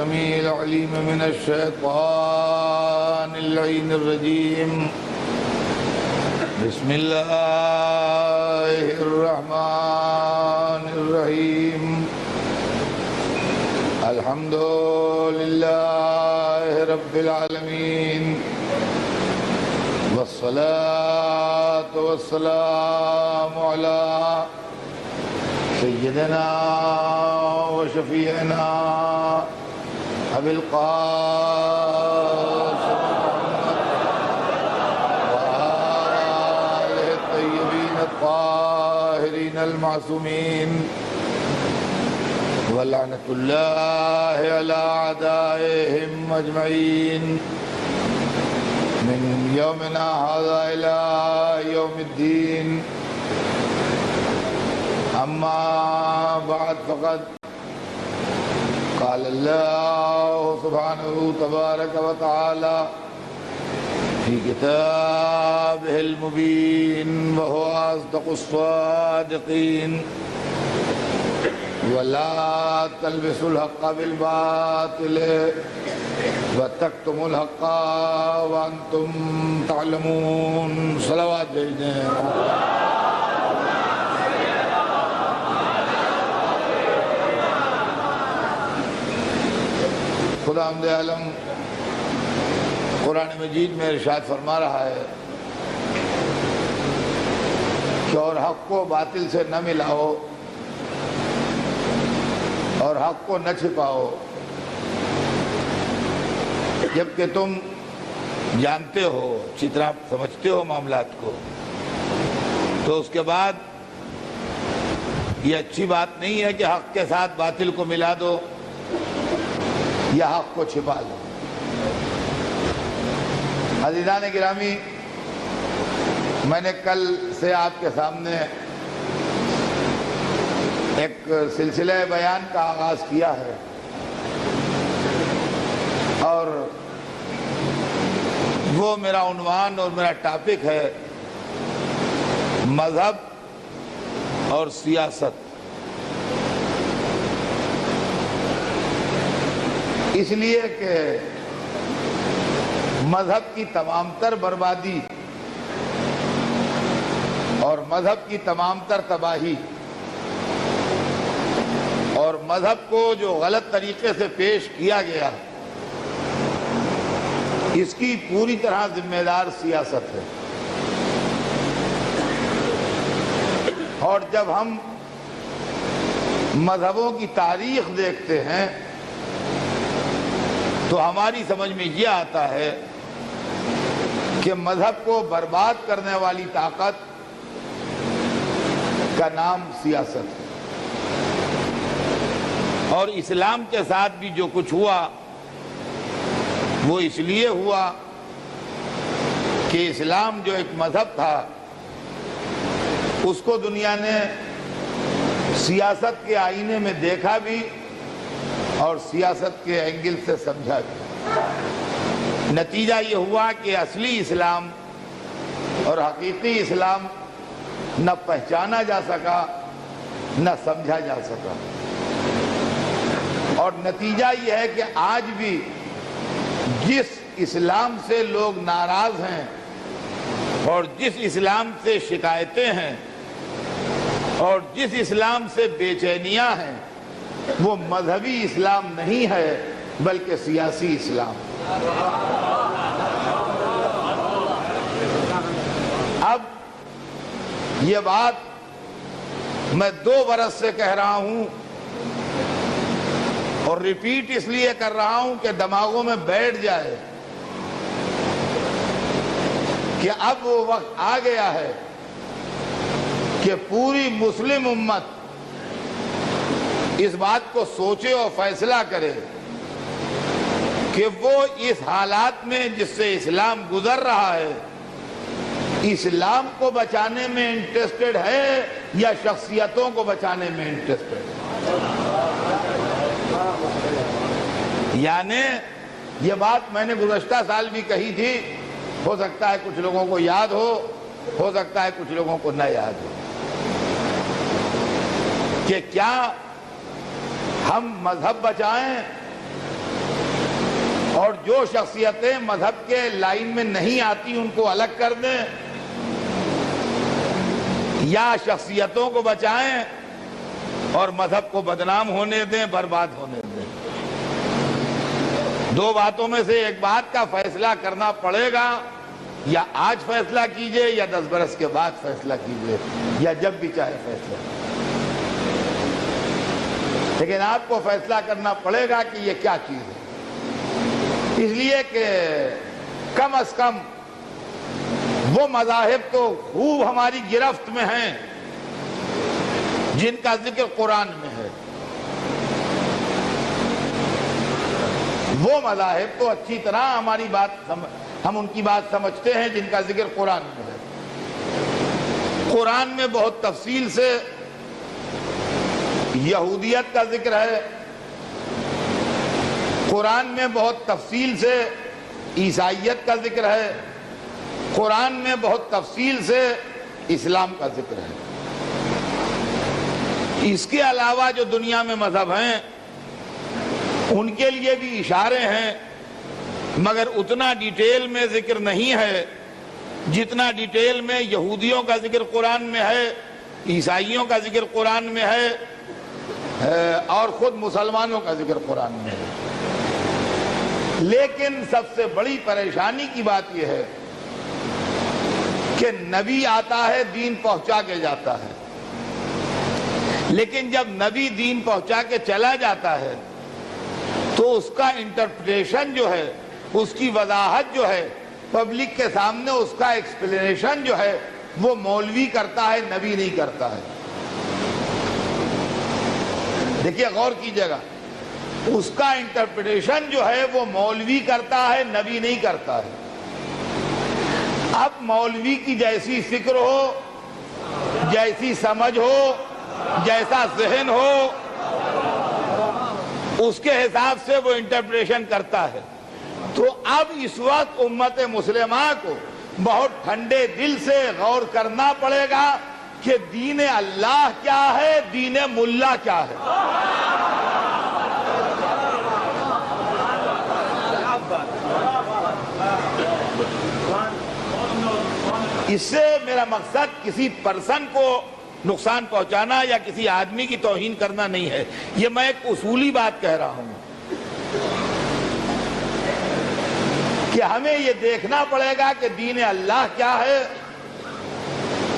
السميع العليم من الشيطان اللعين الرجيم بسم الله الرحمن الرحيم الحمد لله رب العالمين والصلاة والسلام على سيدنا وشفيعنا أبي القاسم وآله الطيبين الطاهرين المعصومين ولعنة الله على أعدائهم أجمعين من يومنا هذا إلى يوم الدين. أما بعد فقد قال الله سبحانه تبارك وتعالى في كتابه المبين وهو أصدق الصادقين ولا تلبسوا الحق بالباطل وتكتموا الحق وأنتم تعلمون. صلوات بھیجیں. خدا حمد عالم قرآن مجید میں ارشاد فرما رہا ہے کہ اور حق کو باطل سے نہ ملاؤ اور حق کو نہ چھپاؤ جبکہ تم جانتے ہو، اچھی طرح سمجھتے ہو معاملات کو. تو اس کے بعد یہ اچھی بات نہیں ہے کہ حق کے ساتھ باطل کو ملا دو یا حق کو چھپا دو. عزیزان گرامی، میں نے کل سے آپ کے سامنے ایک سلسلہ بیان کا آغاز کیا ہے اور وہ میرا عنوان اور میرا ٹاپک ہے مذہب اور سیاست. اس لیے کہ مذہب کی تمام تر بربادی اور مذہب کی تمام تر تباہی اور مذہب کو جو غلط طریقے سے پیش کیا گیا اس کی پوری طرح ذمہ دار سیاست ہے. اور جب ہم مذہبوں کی تاریخ دیکھتے ہیں تو ہماری سمجھ میں یہ آتا ہے کہ مذہب کو برباد کرنے والی طاقت کا نام سیاست ہے. اور اسلام کے ساتھ بھی جو کچھ ہوا وہ اس لیے ہوا کہ اسلام جو ایک مذہب تھا اس کو دنیا نے سیاست کے آئینے میں دیکھا بھی اور سیاست کے اینگل سے سمجھا بھی. نتیجہ یہ ہوا کہ اصلی اسلام اور حقیقی اسلام نہ پہچانا جا سکا نہ سمجھا جا سکا. اور نتیجہ یہ ہے کہ آج بھی جس اسلام سے لوگ ناراض ہیں اور جس اسلام سے شکایتیں ہیں اور جس اسلام سے بے چینیاں ہیں وہ مذہبی اسلام نہیں ہے بلکہ سیاسی اسلام. اب یہ بات میں 2 برس سے کہہ رہا ہوں اور ریپیٹ اس لیے کر رہا ہوں کہ دماغوں میں بیٹھ جائے کہ اب وہ وقت آ گیا ہے کہ پوری مسلم امت اس بات کو سوچے اور فیصلہ کرے کہ وہ اس حالات میں جس سے اسلام گزر رہا ہے اسلام کو بچانے میں انٹرسٹڈ ہے یا شخصیتوں کو بچانے میں انٹرسٹڈ ہے. یعنی یہ بات میں نے گزشتہ سال بھی کہی تھی، ہو سکتا ہے کچھ لوگوں کو یاد ہو سکتا ہے کچھ لوگوں کو نہ یاد ہو، کہ کیا ہم مذہب بچائیں اور جو شخصیتیں مذہب کے لائن میں نہیں آتی ان کو الگ کر دیں، یا شخصیتوں کو بچائیں اور مذہب کو بدنام ہونے دیں، برباد ہونے دیں۔ دو باتوں میں سے ایک بات کا فیصلہ کرنا پڑے گا، یا آج فیصلہ کیجئے یا 10 برس کے بعد فیصلہ کیجئے، یا جب بھی چاہے فیصلہ، لیکن آپ کو فیصلہ کرنا پڑے گا کہ یہ کیا چیز ہے۔ اس لیے کہ کم از کم وہ مذاہب تو خوب ہماری گرفت میں ہیں جن کا ذکر قرآن میں ہے، وہ مذاہب تو اچھی طرح ہماری بات ہم ان کی بات سمجھتے ہیں جن کا ذکر قرآن میں ہے۔ قرآن میں بہت تفصیل سے یہودیت کا ذکر ہے، قرآن میں بہت تفصیل سے عیسائیت کا ذکر ہے، قرآن میں بہت تفصیل سے اسلام کا ذکر ہے۔ اس کے علاوہ جو دنیا میں مذہب ہیں ان کے لیے بھی اشارے ہیں، مگر اتنا ڈیٹیل میں ذکر نہیں ہے جتنا ڈیٹیل میں یہودیوں کا ذکر قرآن میں ہے، عیسائیوں کا ذکر قرآن میں ہے، اور خود مسلمانوں کا ذکر قرآن میں ہے۔ لیکن سب سے بڑی پریشانی کی بات یہ ہے کہ نبی آتا ہے، دین پہنچا کے جاتا ہے، لیکن جب نبی دین پہنچا کے چلا جاتا ہے تو اس کا انٹرپریٹیشن جو ہے، اس کی وضاحت جو ہے پبلک کے سامنے، اس کا ایکسپلینیشن جو ہے وہ مولوی کرتا ہے، نبی نہیں کرتا ہے۔ دیکھیے غور کیجئے گا، اس کا انٹرپریٹیشن جو ہے وہ مولوی کرتا ہے، نبی نہیں کرتا ہے۔ اب مولوی کی جیسی فکر ہو، جیسی سمجھ ہو، جیسا ذہن ہو، اس کے حساب سے وہ انٹرپریٹیشن کرتا ہے۔ تو اب اس وقت امت مسلمہ کو بہت ٹھنڈے دل سے غور کرنا پڑے گا کہ دین اللہ کیا ہے، دین ملا کیا ہے۔ اس سے میرا مقصد کسی پرسن کو نقصان پہنچانا یا کسی آدمی کی توہین کرنا نہیں ہے، یہ میں ایک اصولی بات کہہ رہا ہوں کہ ہمیں یہ دیکھنا پڑے گا کہ دین اللہ کیا ہے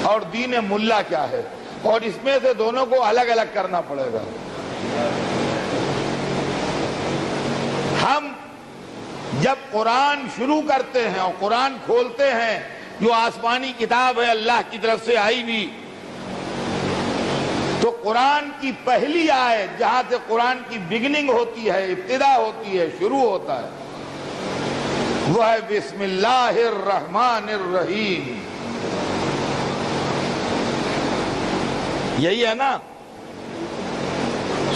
اور دین ملا کیا ہے، اور اس میں سے دونوں کو الگ الگ کرنا پڑے گا۔ ہم جب قرآن شروع کرتے ہیں اور قرآن کھولتے ہیں، جو آسمانی کتاب ہے اللہ کی طرف سے آئی بھی، تو قرآن کی پہلی آیت جہاں سے قرآن کی بگننگ ہوتی ہے، ابتدا ہوتی ہے، شروع ہوتا ہے، وہ ہے بسم اللہ الرحمن الرحیم۔ یہی ہے نا،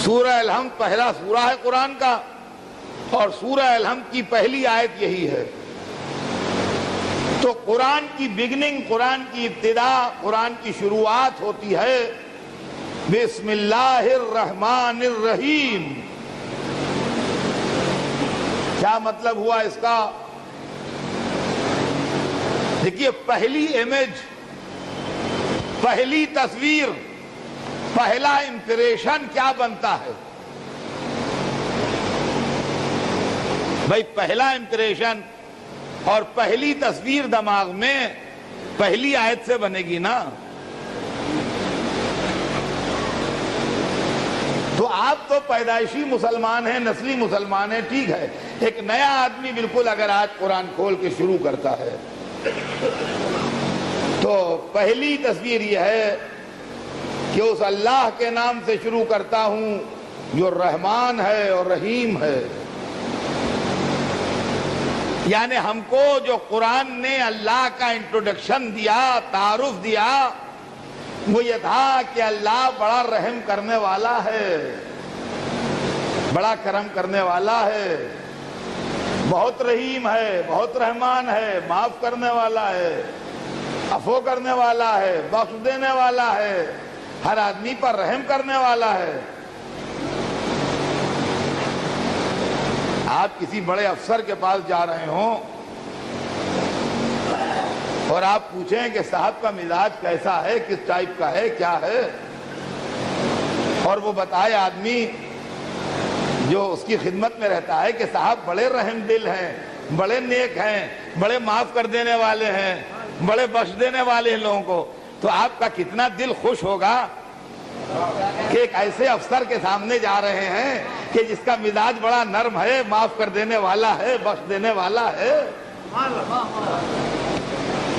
سورہ الحمد پہلا سورہ ہے قرآن کا، اور سورہ الحمد کی پہلی آیت یہی ہے۔ تو قرآن کی بگننگ، قرآن کی ابتدا، قرآن کی شروعات ہوتی ہے بسم اللہ الرحمن الرحیم۔ کیا مطلب ہوا اس کا؟ دیکھیے، پہلی امیج، پہلی تصویر، پہلا امپریشن کیا بنتا ہے؟ بھائی پہلا امپریشن اور پہلی تصویر دماغ میں پہلی آیت سے بنے گی نا۔ تو آپ تو پیدائشی مسلمان ہیں، نسلی مسلمان ہیں، ٹھیک ہے، ایک نیا آدمی بالکل اگر آج قرآن کھول کے شروع کرتا ہے تو پہلی تصویر یہ ہے کہ اس اللہ کے نام سے شروع کرتا ہوں جو رحمان ہے اور رحیم ہے۔ یعنی ہم کو جو قرآن نے اللہ کا انٹروڈکشن دیا، تعارف دیا، وہ یہ تھا کہ اللہ بڑا رحم کرنے والا ہے، بڑا کرم کرنے والا ہے، بہت رحیم ہے، بہت رحمان ہے، معاف کرنے والا ہے، عفو کرنے والا ہے، بخش دینے والا ہے، ہر آدمی پر رحم کرنے والا ہے۔ آپ کسی بڑے افسر کے پاس جا رہے ہوں اور آپ پوچھیں کہ صاحب کا مزاج کیسا ہے، کس ٹائپ کا ہے، کیا ہے، اور وہ بتائے آدمی جو اس کی خدمت میں رہتا ہے کہ صاحب بڑے رحم دل ہیں، بڑے نیک ہیں، بڑے معاف کر دینے والے ہیں، بڑے بخش دینے والے ہیں لوگوں کو، تو آپ کا کتنا دل خوش ہوگا کہ ایک ایسے افسر کے سامنے جا رہے ہیں کہ جس کا مزاج بڑا نرم ہے، معاف کر دینے والا ہے، بخش دینے والا ہے۔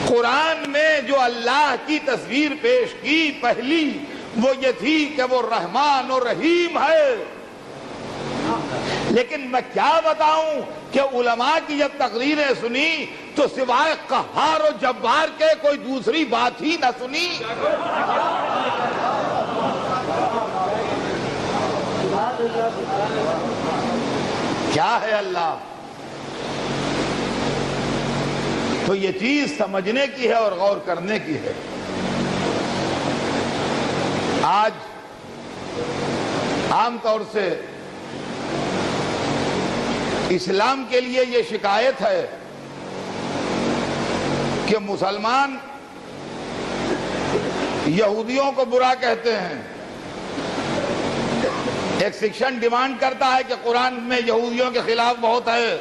قرآن میں جو اللہ کی تصویر پیش کی پہلی وہ یہ تھی کہ وہ رحمان اور رحیم ہے، لیکن میں کیا بتاؤں کہ علماء کی جب تقریریں سنی تو سوائے قہار و جبار کے کوئی دوسری بات ہی نہ سنی۔ کیا ہے اللہ؟ تو یہ چیز سمجھنے کی ہے اور غور کرنے کی ہے۔ آج عام طور سے اسلام کے لیے یہ شکایت ہے کہ مسلمان یہودیوں کو برا کہتے ہیں۔ ایک سیکشن ڈیمانڈ کرتا ہے کہ قرآن میں یہودیوں کے خلاف بہت ہے،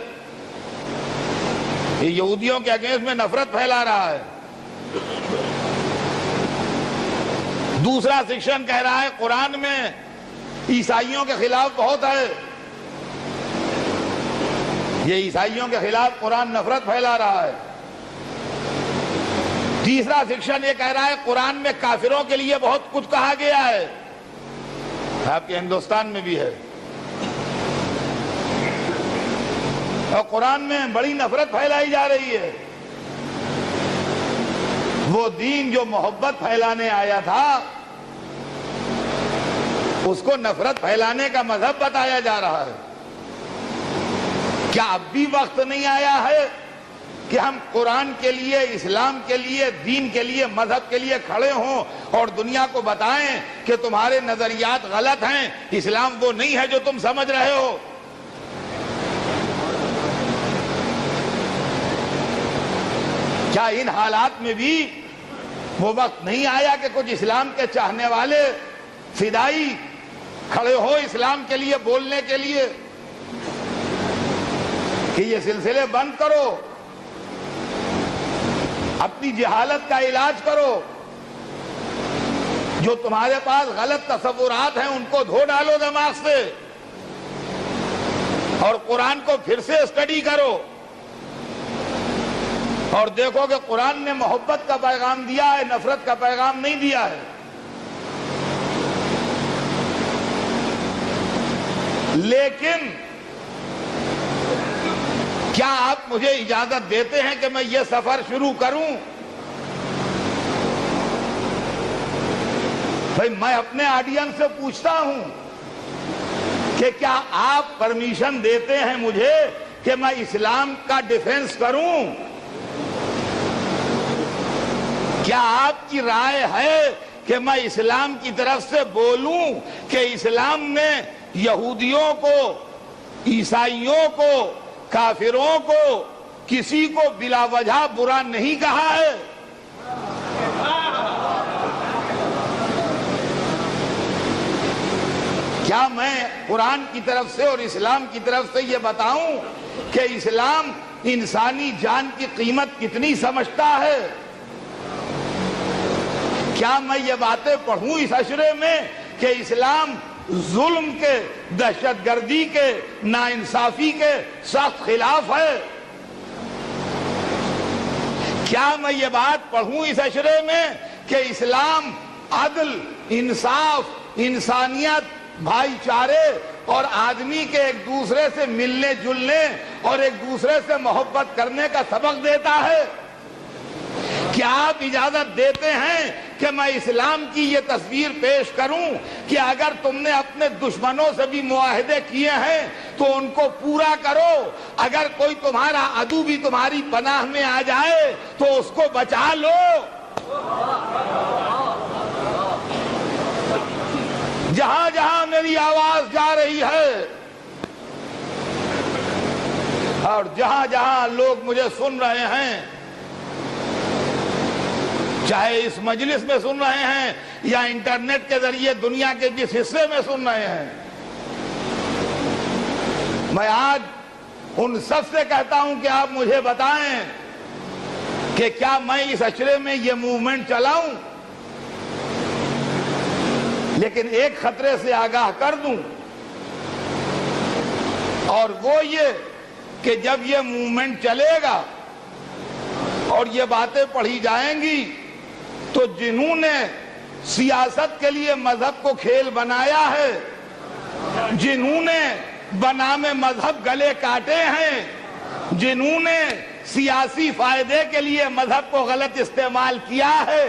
یہ یہودیوں کے اگینسٹ میں نفرت پھیلا رہا ہے۔ دوسرا سیکشن کہہ رہا ہے قرآن میں عیسائیوں کے خلاف بہت ہے، یہ عیسائیوں کے خلاف قرآن نفرت پھیلا رہا ہے۔ تیسرا سیکشن یہ کہہ رہا ہے قرآن میں کافروں کے لیے بہت کچھ کہا گیا ہے، آپ کے ہندوستان میں بھی ہے، اور قرآن میں بڑی نفرت پھیلائی جا رہی ہے۔ وہ دین جو محبت پھیلانے آیا تھا اس کو نفرت پھیلانے کا مذہب بتایا جا رہا ہے۔ کیا اب بھی وقت نہیں آیا ہے کہ ہم قرآن کے لیے، اسلام کے لیے، دین کے لیے، مذہب کے لیے کھڑے ہوں اور دنیا کو بتائیں کہ تمہارے نظریات غلط ہیں، اسلام وہ نہیں ہے جو تم سمجھ رہے ہو؟ کیا ان حالات میں بھی وہ وقت نہیں آیا کہ کچھ اسلام کے چاہنے والے فدائی کھڑے ہو اسلام کے لیے بولنے کے لیے کہ یہ سلسلے بند کرو، اپنی جہالت کا علاج کرو، جو تمہارے پاس غلط تصورات ہیں ان کو دھو ڈالو دماغ سے اور قرآن کو پھر سے اسٹڈی کرو اور دیکھو کہ قرآن نے محبت کا پیغام دیا ہے، نفرت کا پیغام نہیں دیا ہے۔ لیکن کیا آپ مجھے اجازت دیتے ہیں کہ میں یہ سفر شروع کروں؟ بھائی میں اپنے آڈینس سے پوچھتا ہوں کہ کیا آپ پرمیشن دیتے ہیں مجھے کہ میں اسلام کا ڈیفنس کروں؟ کیا آپ کی رائے ہے کہ میں اسلام کی طرف سے بولوں کہ اسلام نے یہودیوں کو، عیسائیوں کو، کافروں کو، کسی کو بلا وجہ برا نہیں کہا ہے؟ کیا میں قرآن کی طرف سے اور اسلام کی طرف سے یہ بتاؤں کہ اسلام انسانی جان کی قیمت کتنی سمجھتا ہے؟ کیا میں یہ باتیں پڑھوں اس اشرے میں کہ اسلام ظلم کے، دہشت گردی کے، ناانصافی کے سخت خلاف ہے؟ کیا میں یہ بات پڑھوں اس اشرے میں کہ اسلام عدل، انصاف، انسانیت، بھائی چارے اور آدمی کے ایک دوسرے سے ملنے جلنے اور ایک دوسرے سے محبت کرنے کا سبق دیتا ہے؟ کیا آپ اجازت دیتے ہیں کہ میں اسلام کی یہ تصویر پیش کروں کہ اگر تم نے اپنے دشمنوں سے بھی معاہدے کیے ہیں تو ان کو پورا کرو، اگر کوئی تمہارا عدو بھی تمہاری پناہ میں آ جائے تو اس کو بچا لو؟ جہاں جہاں میری آواز جا رہی ہے اور جہاں جہاں لوگ مجھے سن رہے ہیں، چاہے اس مجلس میں سن رہے ہیں یا انٹرنیٹ کے ذریعے دنیا کے جس حصے میں سن رہے ہیں، میں آج ان سب سے کہتا ہوں کہ آپ مجھے بتائیں کہ کیا میں اس اشرے میں یہ موومنٹ چلاؤں، لیکن ایک خطرے سے آگاہ کر دوں، اور وہ یہ کہ جب یہ موومنٹ چلے گا اور یہ باتیں پڑھی جائیں گی تو جنہوں نے سیاست کے لیے مذہب کو کھیل بنایا ہے، جنہوں نے بنام مذہب گلے کاٹے ہیں، جنہوں نے سیاسی فائدے کے لیے مذہب کو غلط استعمال کیا ہے،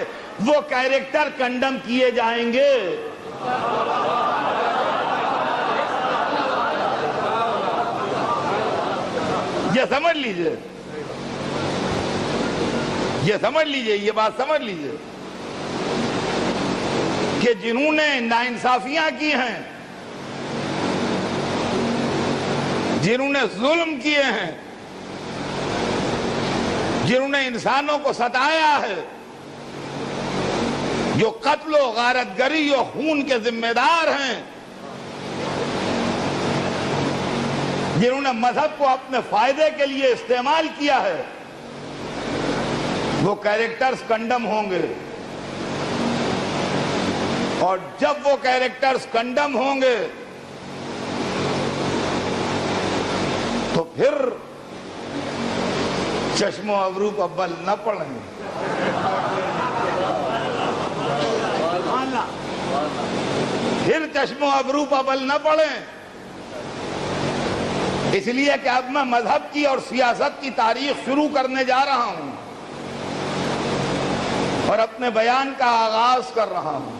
وہ کیریکٹر کنڈم کیے جائیں گے۔ یہ سمجھ لیجئے، یہ بات سمجھ لیجئے کہ جنہوں نے ناانصافیاں کی ہیں، جنہوں نے ظلم کیے ہیں، جنہوں نے انسانوں کو ستایا ہے، جو قتل و غارت گری و خون کے ذمہ دار ہیں، جنہوں نے مذہب کو اپنے فائدے کے لیے استعمال کیا ہے، وہ کیریکٹرز کنڈم ہوں گے۔ اور جب وہ کیریکٹرز کنڈم ہوں گے تو پھر چشم و ابرو پر بل نہ پڑیں گے۔ پھر چشم و ابرو پر بل نہ پڑیں، اس لیے کہ اب میں مذہب کی اور سیاست کی تاریخ شروع کرنے جا رہا ہوں اور اپنے بیان کا آغاز کر رہا ہوں،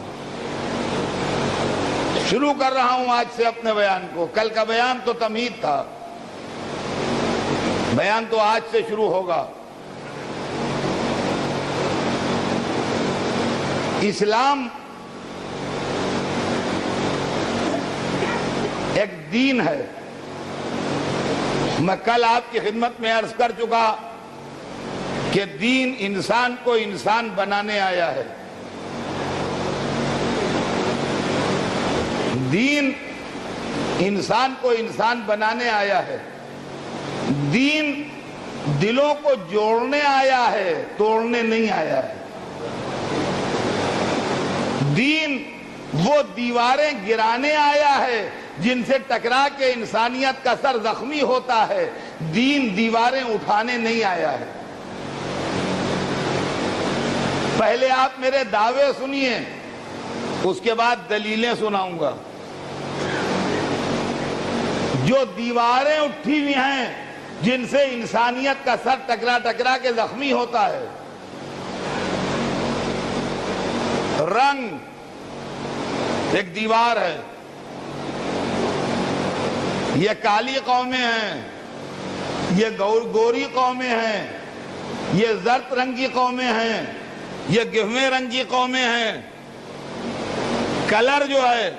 شروع کر رہا ہوں آج سے اپنے بیان کو۔ کل کا بیان تو تمہید تھا، بیان تو آج سے شروع ہوگا۔ اسلام ایک دین ہے۔ میں کل آپ کی خدمت میں عرض کر چکا کہ دین انسان کو انسان بنانے آیا ہے۔ دین انسان کو انسان بنانے آیا ہے۔ دین دلوں کو جوڑنے آیا ہے، توڑنے نہیں آیا ہے۔ دین وہ دیواریں گرانے آیا ہے جن سے ٹکرا کے انسانیت کا سر زخمی ہوتا ہے۔ دین دیواریں اٹھانے نہیں آیا ہے۔ پہلے آپ میرے دعوے سنیے، اس کے بعد دلیلیں سناؤں گا۔ جو دیواریں اٹھی ہوئی ہیں جن سے انسانیت کا سر ٹکرا ٹکرا کے زخمی ہوتا ہے، رنگ ایک دیوار ہے۔ یہ کالی قومیں ہیں، یہ گوری قومیں ہیں، یہ زرد رنگی قومیں ہیں، یہ گہوے رنگی قومیں ہیں۔ کلر جو ہے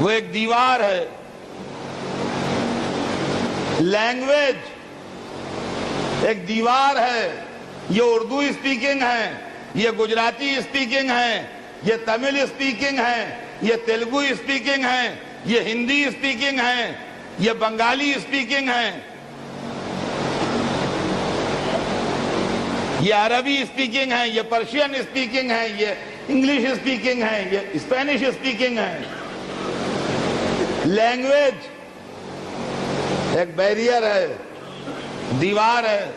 وہ ایک دیوار ہے۔ لینگویج ایک دیوار ہے۔ یہ اردو اسپیکنگ ہے، یہ گجراتی اسپیکنگ ہے، یہ تمل اسپیکنگ ہے، یہ تیلگو اسپیکنگ ہے، یہ ہندی اسپیکنگ ہے، یہ بنگالی اسپیکنگ ہے، یہ عربی اسپیکنگ ہے، یہ پرشین اسپیکنگ ہے، یہ انگلش اسپیکنگ ہے، یہ اسپینش اسپیکنگ ہے۔ لینگویج ایک بیریئر ہے، دیوار ہے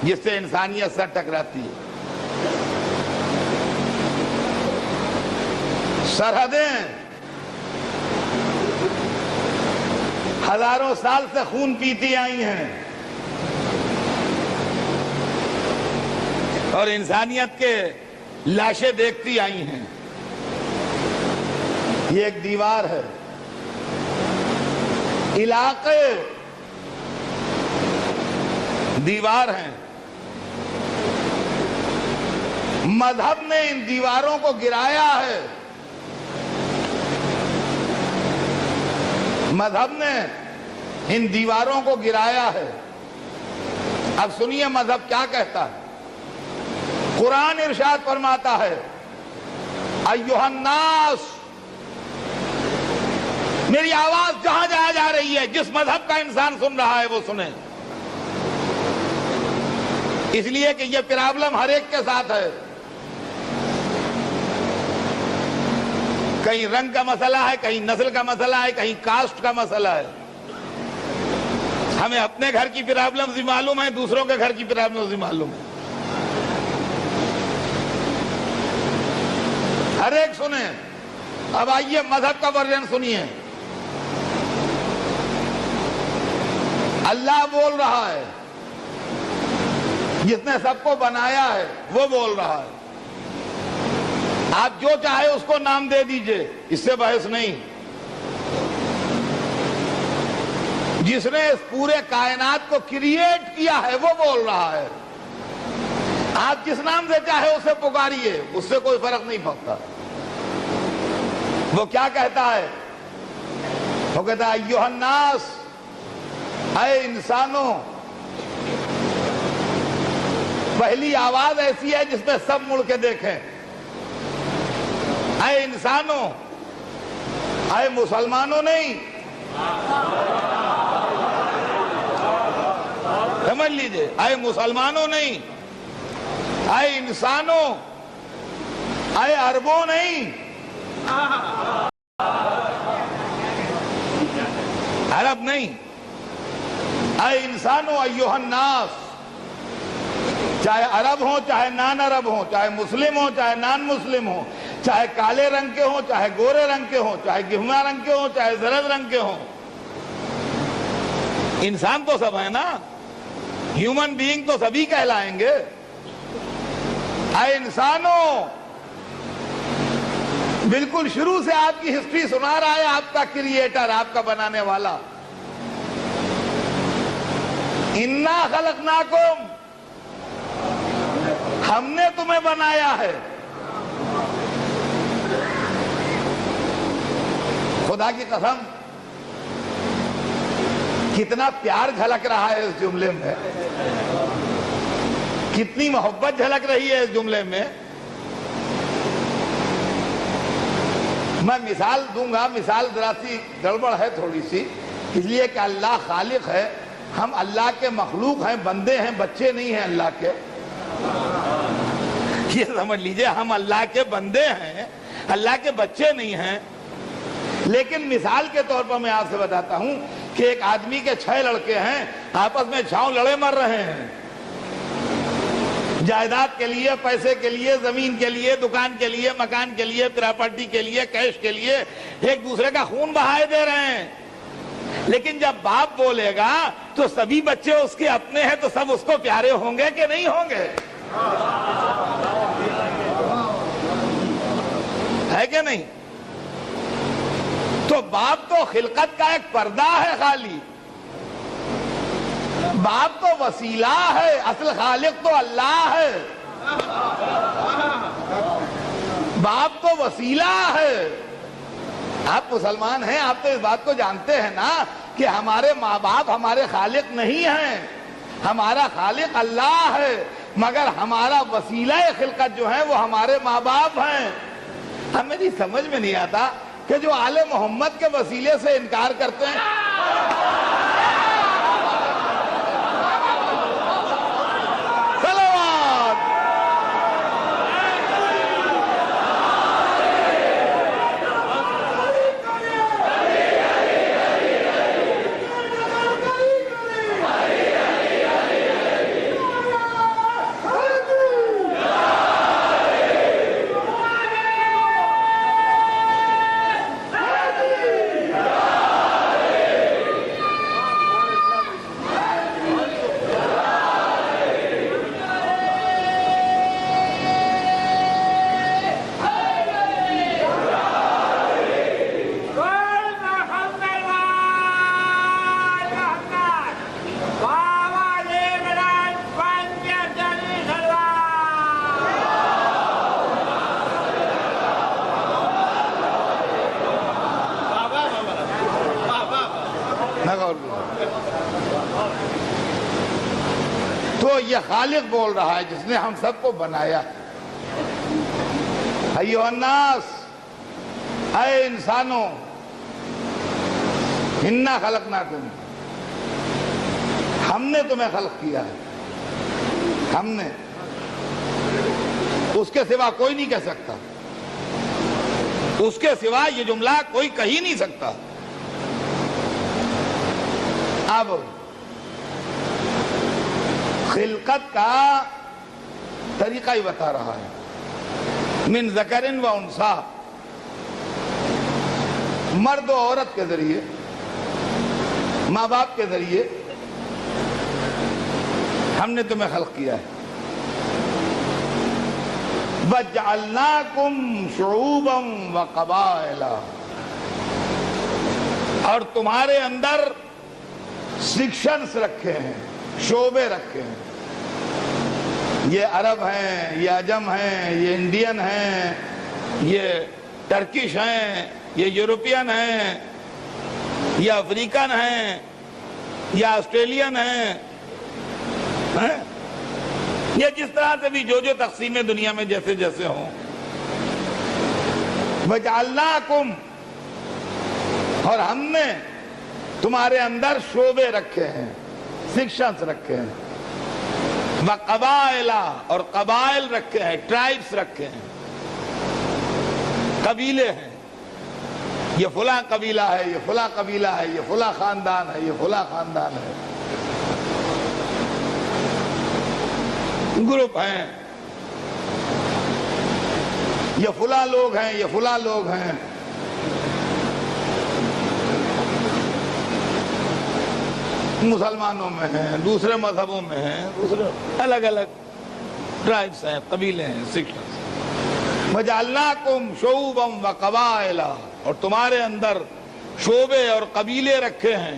جس سے انسانیت سر ٹکراتی ہے۔ سرحدیں ہزاروں سال سے خون پیتی آئی ہیں اور انسانیت کے لاشیں دیکھتی آئی ہیں۔ یہ ایک دیوار ہے۔ علاقے دیوار ہیں۔ مذہب نے ان دیواروں کو گرایا ہے۔ مذہب نے ان دیواروں کو گرایا ہے۔ اب سنیے مذہب کیا کہتا ہے۔ قرآن ارشاد فرماتا ہے ایھا الناس، میری آواز جہاں جہاں جا رہی ہے، جس مذہب کا انسان سن رہا ہے وہ سنے، اس لیے کہ یہ پرابلم ہر ایک کے ساتھ ہے۔ کہیں رنگ کا مسئلہ ہے، کہیں نسل کا مسئلہ ہے، کہیں کاسٹ کا مسئلہ ہے۔ ہمیں اپنے گھر کی پرابلم بھی معلوم ہے، دوسروں کے گھر کی پرابلم بھی معلوم ہے۔ ہر ایک سنیں۔ اب آئیے مذہب کا ورژن سنیے۔ اللہ بول رہا ہے، جس نے سب کو بنایا ہے وہ بول رہا ہے۔ آپ جو چاہے اس کو نام دے دیجئے، اس سے بحث نہیں۔ جس نے اس پورے کائنات کو کریٹ کیا ہے وہ بول رہا ہے۔ آپ جس نام سے چاہے اسے پکاریے، اس سے کوئی فرق نہیں پڑتا۔ وہ کیا کہتا ہے؟ وہ کہتا ہے ایھا الناس، اے انسانوں۔ پہلی آواز ایسی ہے جس میں سب مڑ کے دیکھیں۔ اے انسانوں، اے مسلمانوں نہیں، سمجھ لیجئے، اے مسلمانوں نہیں، اے انسانوں، اے عربوں نہیں، عرب نہیں، اے انسانوں ایھا الناس۔ چاہے عرب ہوں، چاہے نان عرب ہوں، چاہے مسلم ہوں، چاہے نان مسلم ہوں، چاہے کالے رنگ کے ہوں، چاہے گورے رنگ کے ہوں، چاہے گہما رنگ کے ہوں، چاہے زرد رنگ کے ہوں، انسان تو سب ہے نا، ہیومن بینگ تو سبھی کہلائیں گے۔ اے انسانوں، بالکل شروع سے آپ کی ہسٹری سنا رہا ہے آپ کا کریٹر، آپ کا بنانے والا۔ انا خلقناکم، ہم نے تمہیں بنایا ہے۔ خدا کی قسم، کتنا پیار جھلک رہا ہے اس جملے میں، کتنی محبت جھلک رہی ہے اس جملے میں۔ میں مثال دوں گا، مثال ذرا سی گڑبڑ ہے تھوڑی سی، اس لیے کہ اللہ خالق ہے، ہم اللہ کے مخلوق ہیں، بندے ہیں، بچے نہیں ہیں اللہ کے۔ یہ سمجھ لیجئے، ہم اللہ کے بندے ہیں، اللہ کے بچے نہیں ہیں۔ لیکن مثال کے طور پر میں آپ سے بتاتا ہوں کہ ایک آدمی کے 6 لڑکے ہیں، آپس میں جھاؤں لڑے مر رہے ہیں، جائیداد کے لیے، پیسے کے لیے، زمین کے لیے، دکان کے لیے، مکان کے لیے، پراپرٹی کے لیے، کیش کے لیے ایک دوسرے کا خون بہائے دے رہے ہیں۔ لیکن جب باپ بولے گا تو سبھی بچے اس کے اپنے ہیں، تو سب اس کو پیارے ہوں گے کہ نہیں ہوں گے؟ ہے کہ نہیں؟ تو باپ تو خلقت کا ایک پردہ ہے خالی، باپ تو وسیلہ ہے، اصل خالق تو اللہ ہے۔ باپ تو وسیلہ ہے۔ آپ مسلمان ہیں، آپ تو اس بات کو جانتے ہیں نا کہ ہمارے ماں باپ ہمارے خالق نہیں ہیں، ہمارا خالق اللہ ہے، مگر ہمارا وسیلہ خلقت جو ہے وہ ہمارے ماں باپ ہیں۔ ہمیں نہیں سمجھ میں نہیں آتا کہ جو آل محمد کے وسیلے سے انکار کرتے ہیں، تو یہ خالق بول رہا ہے جس نے ہم سب کو بنایا. ایھا الناس، اے انسانوں، انا خلقناکم، ہم نے تمہیں خلق کیا ہے. ہم نے، اس کے سوا کوئی نہیں کہہ سکتا. اس کے سوا یہ جملہ کوئی کہی نہیں سکتا. اب خلقت کا طریقہ ہی بتا رہا ہے. من ذکر و انثی، مرد و عورت کے ذریعے، ماں باپ کے ذریعے ہم نے تمہیں خلق کیا ہے. وَجَعَلْنَاكُمْ شُعُوبًا وَقَبَائِلَ، اور تمہارے اندر سیکشنز رکھے ہیں، شعبے رکھے ہیں. یہ عرب ہیں، یہ عجم ہیں، یہ انڈین ہیں، یہ ٹرکش ہیں، یہ یورپین ہیں، یہ افریقن ہیں، یا آسٹریلین ہیں. یہ جس طرح سے بھی جو تقسیمیں دنیا میں جیسے جیسے ہوں. وَجَعَلْنَاكُمْ، اور ہم نے تمہارے اندر شعبے رکھے ہیں، سیکشنز رکھے ہیں. وَقَبَائِلَ، اور قبائل رکھے ہیں، ٹرائبس رکھے ہیں، قبیلے ہیں. یہ فلاں قبیلہ ہے، یہ فلاں قبیلہ ہے، یہ فلاں خاندان ہے، یہ فلاں خاندان ہے. گروپ ہیں، یہ فلاں لوگ ہیں، یہ فلاں لوگ ہیں. مسلمانوں میں ہیں، دوسرے مذہبوں میں ہیں، دوسرے الگ الگ ٹرائبس ہیں، قبیلے ہیں، سیکشنز. وَجَعَلْنَاكُمْ شُعُوبًا وَقَبَائِلَ، اور تمہارے اندر شعبے اور قبیلے رکھے ہیں.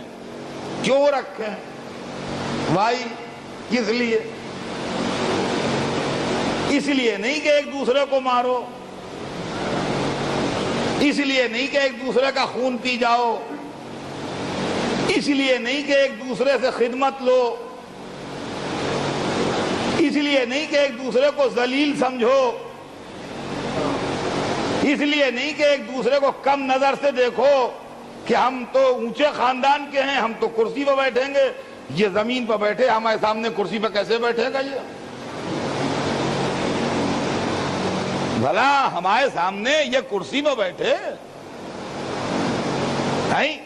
کیوں رکھے ہیں؟ وائی، کس لیے؟ اس لیے نہیں کہ ایک دوسرے کو مارو، اس لیے نہیں کہ ایک دوسرے کا خون پی جاؤ، اس لیے نہیں کہ ایک دوسرے سے خدمت لو، اس لیے نہیں کہ ایک دوسرے کو ذلیل سمجھو، اس لیے نہیں کہ ایک دوسرے کو کم نظر سے دیکھو کہ ہم تو اونچے خاندان کے ہیں، ہم تو کرسی پہ بیٹھیں گے، یہ زمین پہ بیٹھے ہمارے سامنے کرسی پہ کیسے بیٹھے گا؟ یہ بھلا ہمارے سامنے یہ کرسی پہ بیٹھے نہیں؟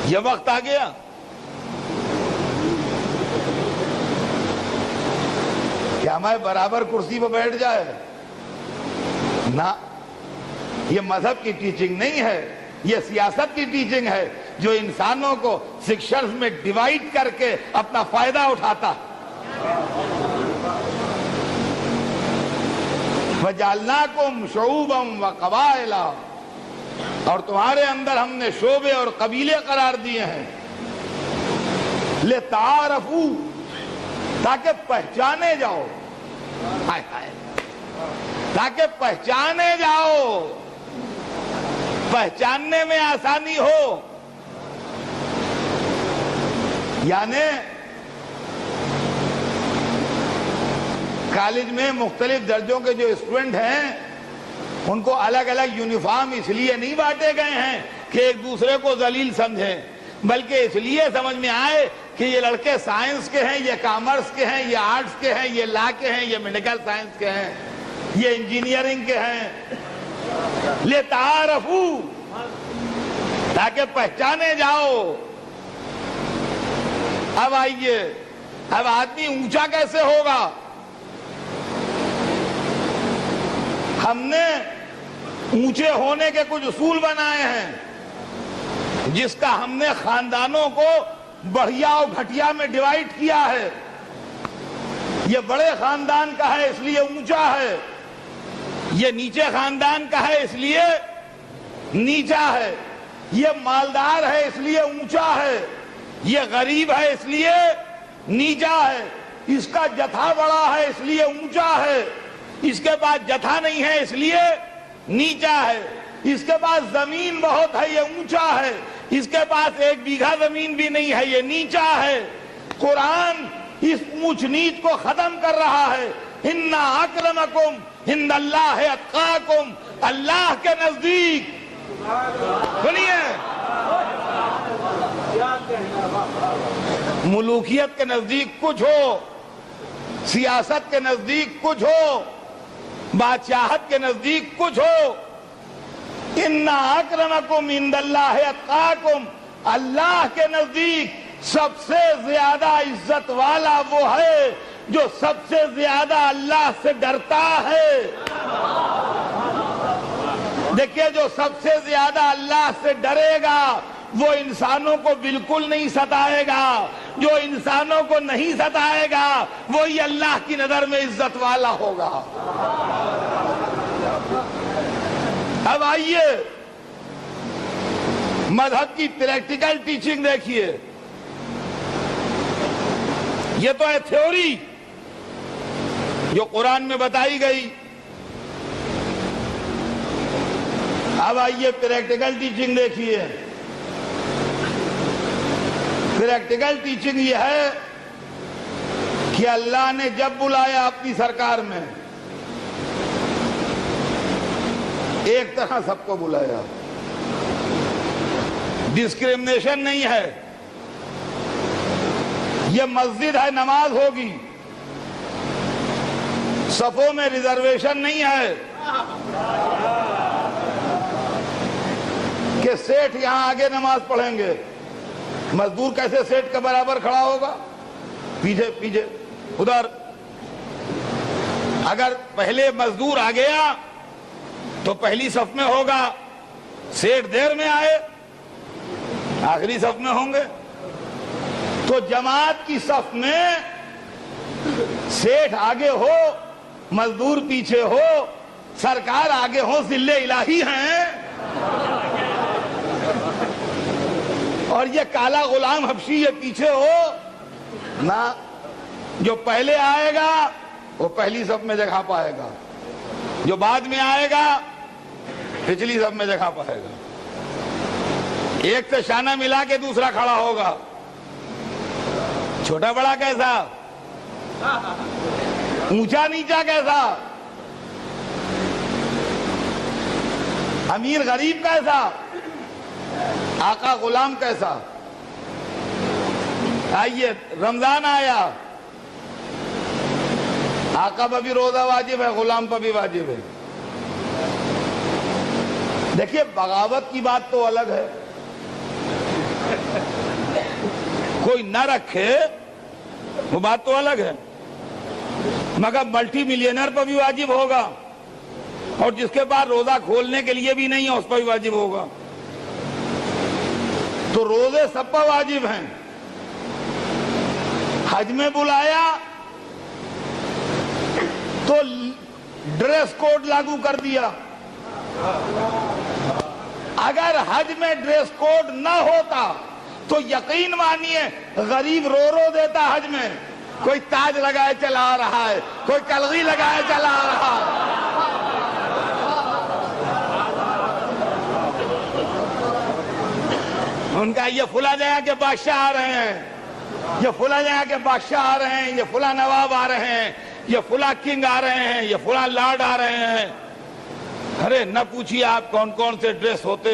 یہ وقت آ گیا کہ ہمارے برابر کرسی پہ بیٹھ جائے؟ نہ، یہ مذہب کی ٹیچنگ نہیں ہے، یہ سیاست کی ٹیچنگ ہے جو انسانوں کو سیکشنز میں ڈیوائیڈ کر کے اپنا فائدہ اٹھاتا. وَجَعَلْنَاكُمْ شُعُوبًا وَقَبَائِلَ، اور تمہارے اندر ہم نے شعبے اور قبیلے قرار دیے ہیں. لِتَعَارَفُوا، تاکہ پہچانے جاؤ، تاکہ پہچانے جاؤ، پہچاننے میں آسانی ہو. یعنی کالج میں مختلف درجوں کے جو اسٹوڈنٹ ہیں ان کو الگ الگ یونیفارم اس لیے نہیں بانٹے گئے ہیں کہ ایک دوسرے کو ذلیل سمجھیں، بلکہ اس لیے سمجھ میں آئے کہ یہ لڑکے سائنس کے ہیں، یہ کامرس کے ہیں، یہ آرٹس کے ہیں، یہ لا کے ہیں، یہ میڈیکل سائنس کے ہیں، یہ انجینئرنگ کے ہیں. لِتَعَارَفُوا، تاکہ پہچانے جاؤ. اب آئیے، اب آدمی اونچا کیسے ہوگا؟ ہم نے اونچے ہونے کے کچھ اصول بنائے ہیں جس کا ہم نے خاندانوں کو بڑھیا اور گھٹیا میں ڈیوائیڈ کیا ہے. یہ بڑے خاندان کا ہے اس لیے اونچا ہے، یہ نیچے خاندان کا ہے اس لیے نیچا ہے، یہ مالدار ہے اس لیے اونچا ہے، یہ غریب ہے اس لیے نیچا ہے، اس کا جتھا بڑا ہے اس لیے اونچا ہے، اس کے پاس جتھا نہیں ہے اس لیے نیچا ہے، اس کے پاس زمین بہت ہے یہ اونچا ہے، اس کے پاس 1 بیگھا زمین بھی نہیں ہے یہ نیچا ہے. قرآن اس اونچ نیچ کو ختم کر رہا ہے. ان اکرمکم عند اللہ اتقاکم. اللہ کے نزدیک سنیے ملوکیت کے نزدیک کچھ ہو, سیاست کے نزدیک کچھ ہو, بادشاہت کے نزدیک کچھ ہو, ان اکرمکم عند اللہ اتقاکم, اللہ کے نزدیک سب سے زیادہ عزت والا وہ ہے جو سب سے زیادہ اللہ سے ڈرتا ہے. دیکھیے جو سب سے زیادہ اللہ سے ڈرے گا وہ انسانوں کو بالکل نہیں ستائے گا, جو انسانوں کو نہیں ستائے گا وہی اللہ کی نظر میں عزت والا ہوگا. اب آئیے مذہب کی پریکٹیکل ٹیچنگ دیکھیے. یہ تو ہے تھیوری جو قرآن میں بتائی گئی. اب آئیے پریکٹیکل ٹیچنگ دیکھیے. پریکٹیکل ٹیچنگ یہ ہے کہ اللہ نے جب بلایا اپنی سرکار میں ایک طرح سب کو بلایا, ڈسکریمنیشن نہیں ہے. یہ مسجد ہے, نماز ہوگی, صفوں میں ریزرویشن نہیں ہے کہ سیٹھ یہاں آگے نماز پڑھیں گے, مزدور کیسے سیٹھ کے برابر کھڑا ہوگا, پیچھے پیچھے ادھر. اگر پہلے مزدور آ گیا تو پہلی صف میں ہوگا, سیٹھ دیر میں آئے آخری صف میں ہوں گے. تو جماعت کی صف میں سیٹھ آگے ہو, مزدور پیچھے ہو, سرکار آگے ہو, ذل الہی ہیں, اور یہ کالا غلام حبشی یہ پیچھے ہو نہ. جو پہلے آئے گا وہ پہلی صف میں جگہ پائے گا, جو بعد میں آئے گا پچھلی صف میں جگہ پائے گا. ایک سے شانہ ملا کے دوسرا کھڑا ہوگا. چھوٹا بڑا کیسا, اونچا نیچا کیسا, امیر غریب کیسا, آقا غلام کیسا. آئیے رمضان آیا, آقا پر بھی روزہ واجب ہے, غلام پر بھی واجب ہے. دیکھیے بغاوت کی بات تو الگ ہے, کوئی نہ رکھے وہ بات تو الگ ہے, مگر ملٹی ملینر پر بھی واجب ہوگا, اور جس کے بعد روزہ کھولنے کے لیے بھی نہیں ہے اس پر بھی واجب ہوگا. تو روزے سب پر واجب ہیں. حج میں بلایا تو ڈریس کوڈ لاگو کر دیا. اگر حج میں ڈریس کوڈ نہ ہوتا تو یقین مانیے غریب رو رو دیتا. حج میں کوئی تاج لگائے چلا آ رہا ہے, کوئی کلغی لگائے چلا آ رہا ہے. ان کا یہ فلاں جگہ کے بادشاہ آ رہے ہیں, یہ فلاں جگہ کے بادشاہ آ رہے ہیں, یہ فلاں نواب آ رہے ہیں, یہ فلاں کنگ آ رہے ہیں, یہ فلاں لارڈ آ رہے ہیں. ارے نہ پوچھیے آپ کون کون سے ڈریس ہوتے.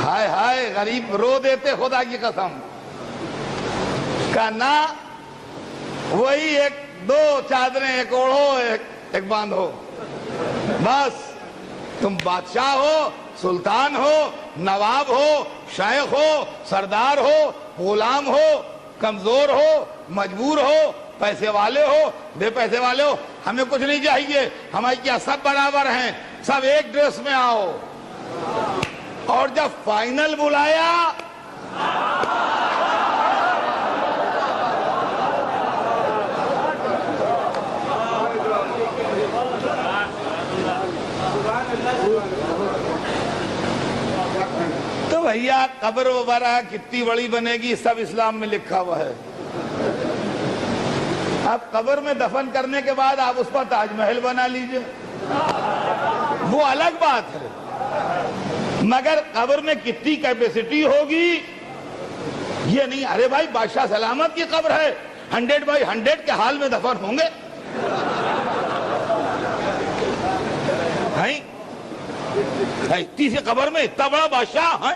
ہائے ہائے غریب رو دیتے خدا کی قسم. کا نہ وہی ایک دو چادریں ایک اوڑھو ایک باندھو, بس تم بادشاہ ہو, سلطان ہو, نواب ہو, شیخ ہو, سردار ہو, غلام ہو, کمزور ہو, مجبور ہو, پیسے والے ہو, بے پیسے والے ہو, ہمیں کچھ نہیں چاہیے. ہمارے کیا سب برابر ہیں, سب ایک ڈریس میں آؤ. اور جب فائنل بلایا تو بھیا قبر وغیرہ کتنی بڑی بنے گی سب اسلام میں لکھا ہوا ہے. اب قبر میں دفن کرنے کے بعد آپ اس پر تاج محل بنا لیجئے, وہ الگ بات ہے. مگر قبر میں کتنی کیپیسٹی ہوگی یہ نہیں ارے بھائی بادشاہ سلامت کی قبر ہے 100/100 کے حال میں دفن ہوں گے. اتنی سی قبر میں اتنا بڑا بادشاہ ہے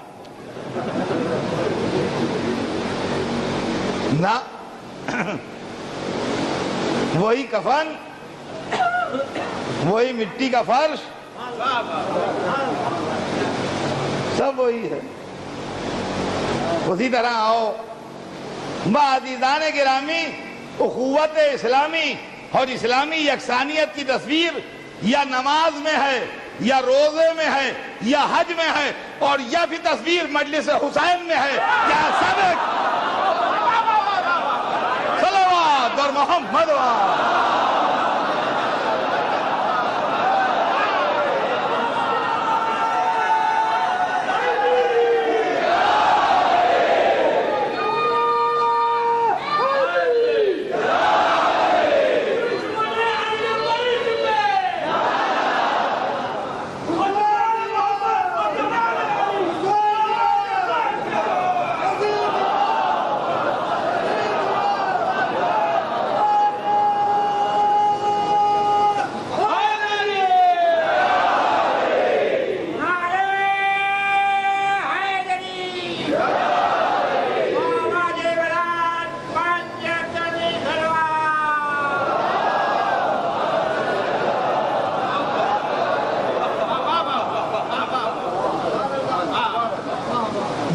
نہ. وہی کفن, وہی مٹی کا فرش, سب وہی ہے. اسی طرح آؤ عزیزان گرامی, اخوت اسلامی اور اسلامی یکسانیت کی تصویر یا نماز میں ہے یا روزے میں ہے یا حج میں ہے اور یا بھی تصویر مجلس حسین میں ہے. کیا سب صلوات اور محمد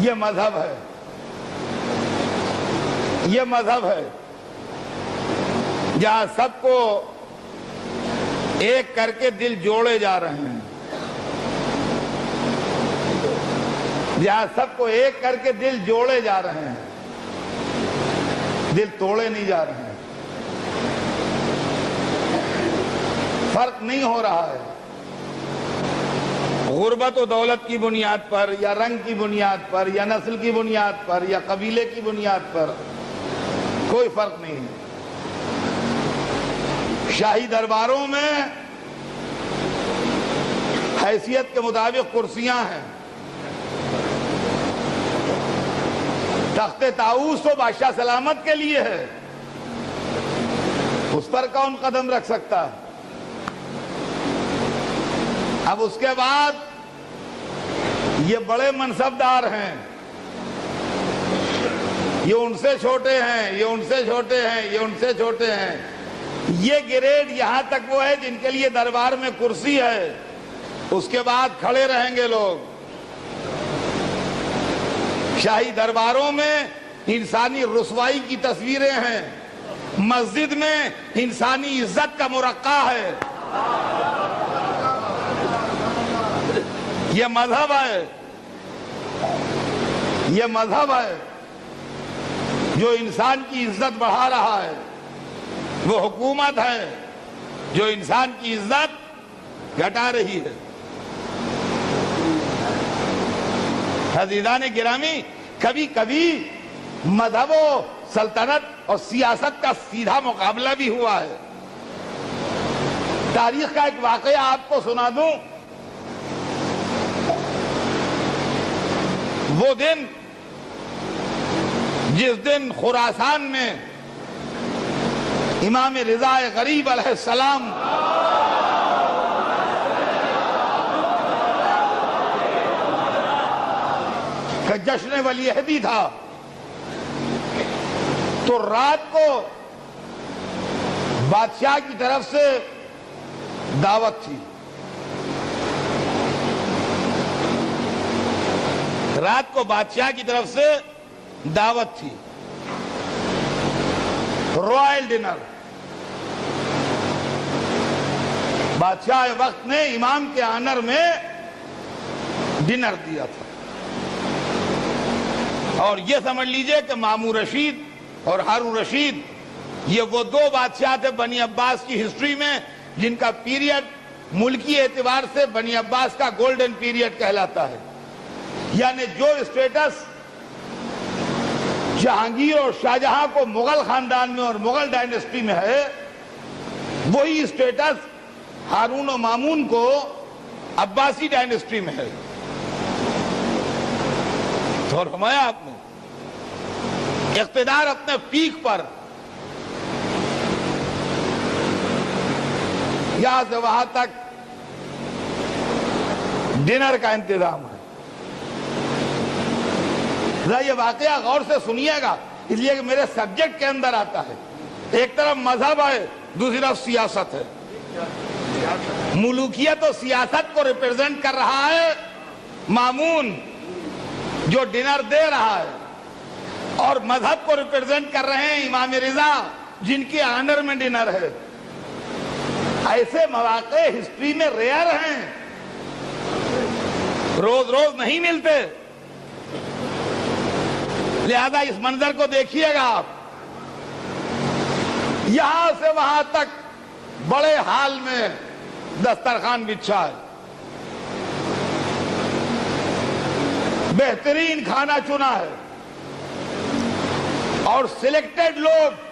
یہ مذہب ہے, یہ مذہب ہے جہاں سب کو ایک کر کے دل جوڑے جا رہے ہیں, جہاں سب کو ایک کر کے دل جوڑے جا رہے ہیں, دل توڑے نہیں جا رہے ہیں. فرق نہیں ہو رہا ہے غربت و دولت کی بنیاد پر یا رنگ کی بنیاد پر یا نسل کی بنیاد پر یا قبیلے کی بنیاد پر, کوئی فرق نہیں ہے. شاہی درباروں میں حیثیت کے مطابق کرسیاں ہیں. تخت طاؤس تو بادشاہ سلامت کے لیے ہے, اس پر کون قدم رکھ سکتا ہے؟ اب اس کے بعد یہ بڑے منصبدار ہیں, یہ ان سے چھوٹے ہیں, یہ ان سے چھوٹے ہیں, یہ ان سے چھوٹے ہیں. یہ گریڈ یہاں تک وہ ہے جن کے لیے دربار میں کرسی ہے, اس کے بعد کھڑے رہیں گے لوگ. شاہی درباروں میں انسانی رسوائی کی تصویریں ہیں, مسجد میں انسانی عزت کا مرقع ہے. یہ مذہب ہے, یہ مذہب ہے جو انسان کی عزت بڑھا رہا ہے. وہ حکومت ہے جو انسان کی عزت گھٹا رہی ہے. عزیزان گرامی, کبھی کبھی مذہب و سلطنت اور سیاست کا سیدھا مقابلہ بھی ہوا ہے. تاریخ کا ایک واقعہ آپ کو سنا دوں. وہ دن جس دن خراسان میں امام رضا غریب علیہ السلام کا جشن ولی عہدی تھا, تو رات کو بادشاہ کی طرف سے دعوت تھی. رات کو بادشاہ کی طرف سے دعوت تھی, رائل ڈنر. بادشاہ وقت نے امام کے آنر میں ڈنر دیا تھا. اور یہ سمجھ لیجئے کہ مامون رشید اور ہارون رشید یہ وہ دو بادشاہ تھے بنی عباس کی ہسٹری میں جن کا پیریڈ ملکی اعتبار سے بنی عباس کا گولڈن پیریڈ کہلاتا ہے. یعنی جو اسٹیٹس جہانگیر اور شاہجہاں کو مغل خاندان میں اور مغل ڈائنسٹی میں ہے, وہی اسٹیٹس ہارون و مامون کو عباسی ڈائنسٹی میں ہے. تو فرمایا آپ نے اقتدار اپنے پیک پر، یہاں سے وہاں تک ڈنر کا انتظام ہے۔ ذرا یہ واقعہ غور سے سنیے گا، اس لیے کہ میرے سبجیکٹ کے اندر آتا ہے۔ ایک طرف مذہب ہے، دوسری طرف سیاست ہے۔ ملوکیت و سیاست کو ریپرزینٹ کر رہا ہے مامون جو ڈنر دے رہا ہے، اور مذہب کو ریپرزینٹ کر رہے ہیں امام رضا جن کے آنر میں ڈنر ہے۔ ایسے مواقع ہسٹری میں ریئر ہیں، روز روز نہیں ملتے، لہذا اس منظر کو دیکھیے گا آپ۔ یہاں سے وہاں تک بڑے حال میں دسترخوان بچھا ہے، بہترین کھانا چنا ہے، اور سلیکٹڈ لوگ،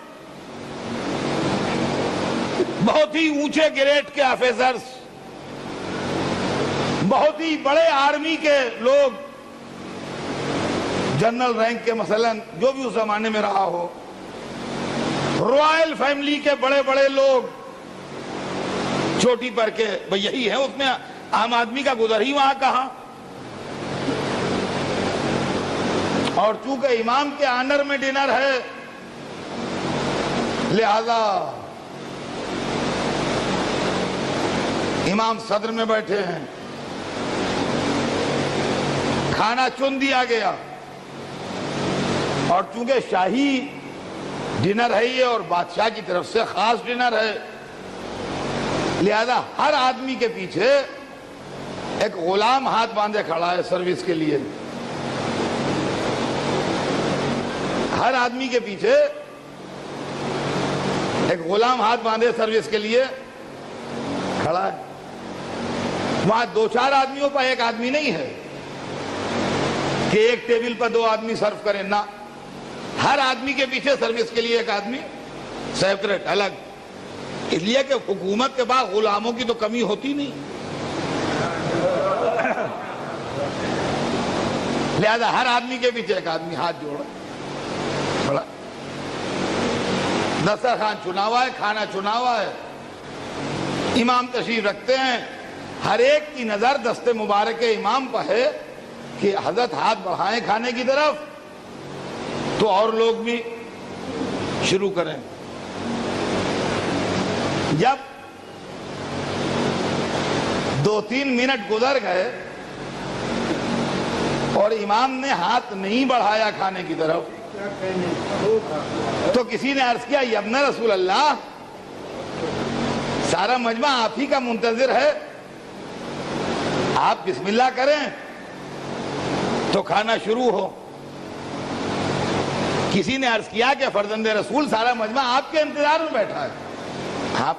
بہت ہی اونچے گریڈ کے آفیسرز، بہت ہی بڑے آرمی کے لوگ، جنرل رینک کے مثلا جو بھی اس زمانے میں رہا ہو، رائل فیملی کے بڑے بڑے لوگ، چھوٹی پر کے بھئی یہی ہے، اس میں عام آدمی کا گزر ہی وہاں کہاں۔ اور چونکہ امام کے آنر میں ڈنر ہے، لہذا امام صدر میں بیٹھے ہیں، کھانا چن دیا گیا، اور چونکہ شاہی ڈنر ہے یہ اور بادشاہ کی طرف سے خاص ڈنر ہے، لہذا ہر آدمی کے پیچھے ایک غلام ہاتھ باندھے کھڑا ہے سروس کے لیے۔ ہر آدمی کے پیچھے ایک غلام ہاتھ باندھے سروس کے لیے کھڑا ہے۔ وہاں دو چار آدمیوں پر ایک آدمی نہیں ہے کہ ایک ٹیبل پر دو آدمی سرو کریں، نہ، ہر آدمی کے پیچھے سروس کے لیے ایک آدمی سیپریٹ الگ، اس لیے کہ حکومت کے بعد غلاموں کی تو کمی ہوتی نہیں، لہذا ہر آدمی کے پیچھے ایک آدمی ہاتھ جوڑا بڑا۔ دسترخوان چنا ہوا ہے، کھانا چنا ہوا ہے، امام تشریف رکھتے ہیں، ہر ایک کی نظر دست مبارک امام پر ہے کہ حضرت ہاتھ بڑھائیں کھانے کی طرف تو اور لوگ بھی شروع کریں۔ جب 2-3 منٹ گزر گئے اور امام نے ہاتھ نہیں بڑھایا کھانے کی طرف، تو کسی نے عرض کیا، یا ابن رسول اللہ، سارا مجمع آپ ہی کا منتظر ہے، آپ بسم اللہ کریں تو کھانا شروع ہو۔ کسی نے عرض کیا کہ فرزند رسول، سارا مجمع آپ کے انتظار میں بیٹھا ہے، آپ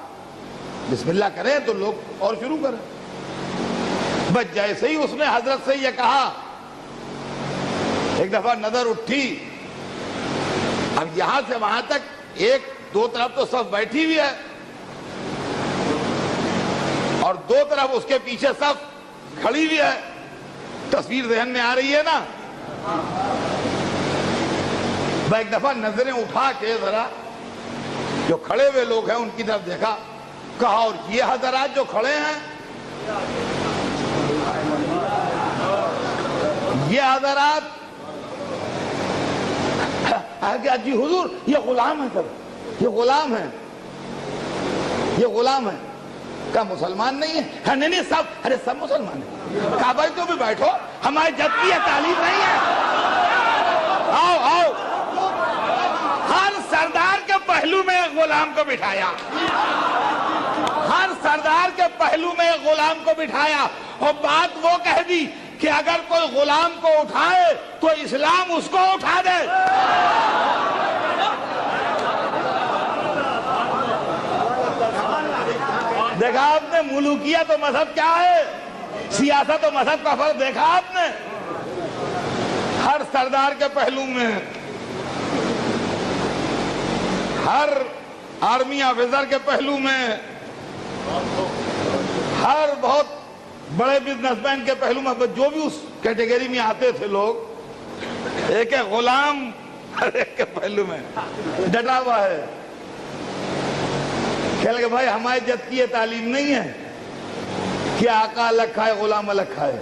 بسم اللہ کریں تو لوگ اور شروع کریں۔ بس جیسے ہی اس نے حضرت سے یہ کہا، ایک دفعہ نظر اٹھی، اب یہاں سے وہاں تک ایک دو طرف تو صف بیٹھی ہوئی ہے، اور دو طرف اس کے پیچھے صف کھڑی ہوئی ہے، تصویر ذہن میں آ رہی ہے نا۔ میں ایک دفعہ نظریں اٹھا کے ذرا جو کھڑے ہوئے لوگ ہیں ان کی طرف دیکھا، کہا، اور یہ حضرات جو کھڑے ہیں، یہ حضرات، جی حضور یہ غلام ہے، سر یہ غلام ہے، یہ غلام ہے۔ کہا مسلمان نہیں ہے؟ نہیں سب، ارے سب مسلمان ہیں۔ کہا بھائی تو بھی بیٹھو، ہمارے جد کی یہ تعلیم نہیں ہے، آؤ آؤ۔ ہر سردار کے پہلو میں ایک غلام کو بٹھایا، ہر سردار کے پہلو میں ایک غلام کو بٹھایا، اور بات وہ کہہ دی کہ اگر کوئی غلام کو اٹھائے تو اسلام اس کو اٹھا دے۔ دیکھا آپ نے ملوکیت و مذہب کیا ہے، سیاست و مذہب کا فرق دیکھا آپ نے۔ ہر سردار کے پہلو میں، ہر آرمی آفیسر کے پہلو میں، ہر بہت بڑے بزنس مین کے پہلو میں، جو بھی اس کیٹیگری میں آتے تھے لوگ، ایک غلام ہر ایک کے پہلو میں ڈٹا ہوا ہے. کہنے کہ بھائی ہماری جد کی یہ تعلیم نہیں ہے کہ آقا الگ کھائے غلام الگ کھائے.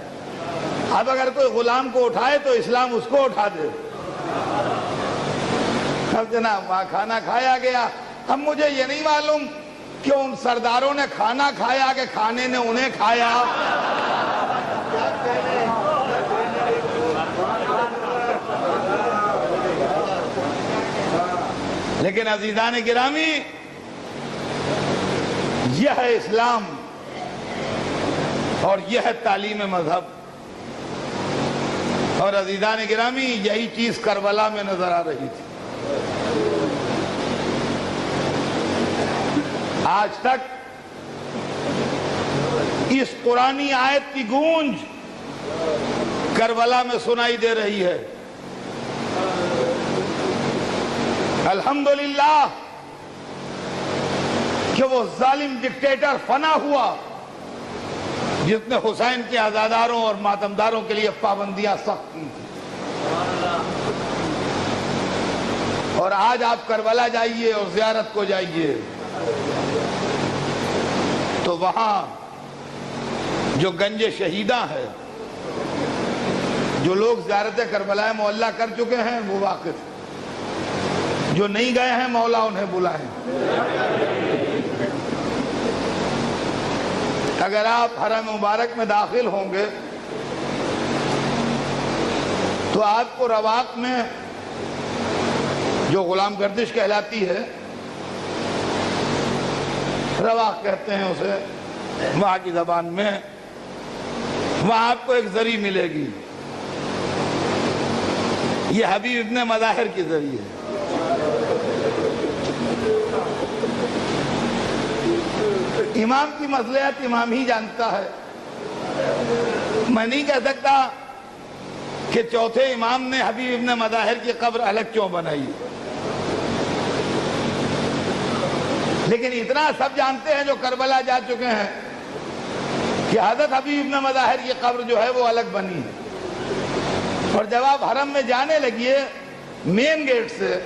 اب اگر کوئی غلام کو اٹھائے تو اسلام اس کو اٹھا دے. اب جناب وہاں کھانا کھایا گیا. اب مجھے یہ نہیں معلوم کہ ان سرداروں نے کھانا کھایا کہ کھانے نے انہیں کھایا. لیکن عزیزان گرامی یہ ہے اسلام اور یہ ہے تعلیم مذہب. اور عزیزان گرامی یہی چیز کربلا میں نظر آ رہی تھی. آج تک اس قرآنی آیت کی گونج کربلا میں سنائی دے رہی ہے. الحمدللہ کہ وہ ظالم ڈکٹیٹر فنا ہوا جس نے حسین کے عزاداروں اور ماتمداروں کے لیے پابندیاں سخت کی تھی. اور آج آپ کربلا جائیے اور زیارت کو جائیے تو وہاں جو گنج شہیداں ہے، جو لوگ زیارت کربلا معلّہ کر چکے ہیں وہ واقف، جو نہیں گئے ہیں مولا انہیں بلائیں. اگر آپ حرم مبارک میں داخل ہوں گے تو آپ کو رواق میں جو غلام گردش کہلاتی ہے، رواق کہتے ہیں اسے وہاں کی زبان میں، وہاں آپ کو ایک زری ملے گی. یہ حبیب ابن مظاہر کی زری ہے. امام کی مصلحت امام ہی جانتا ہے. میں نہیں کہہ سکتا کہ چوتھے امام نے حبیب ابن مظاہر کی قبر الگ کیوں بنائی، لیکن اتنا سب جانتے ہیں جو کربلا جا چکے ہیں کہ حضرت حبیب ابن مظاہر کی قبر جو ہے وہ الگ بنی ہے. اور جب آپ حرم میں جانے لگیے مین گیٹ سے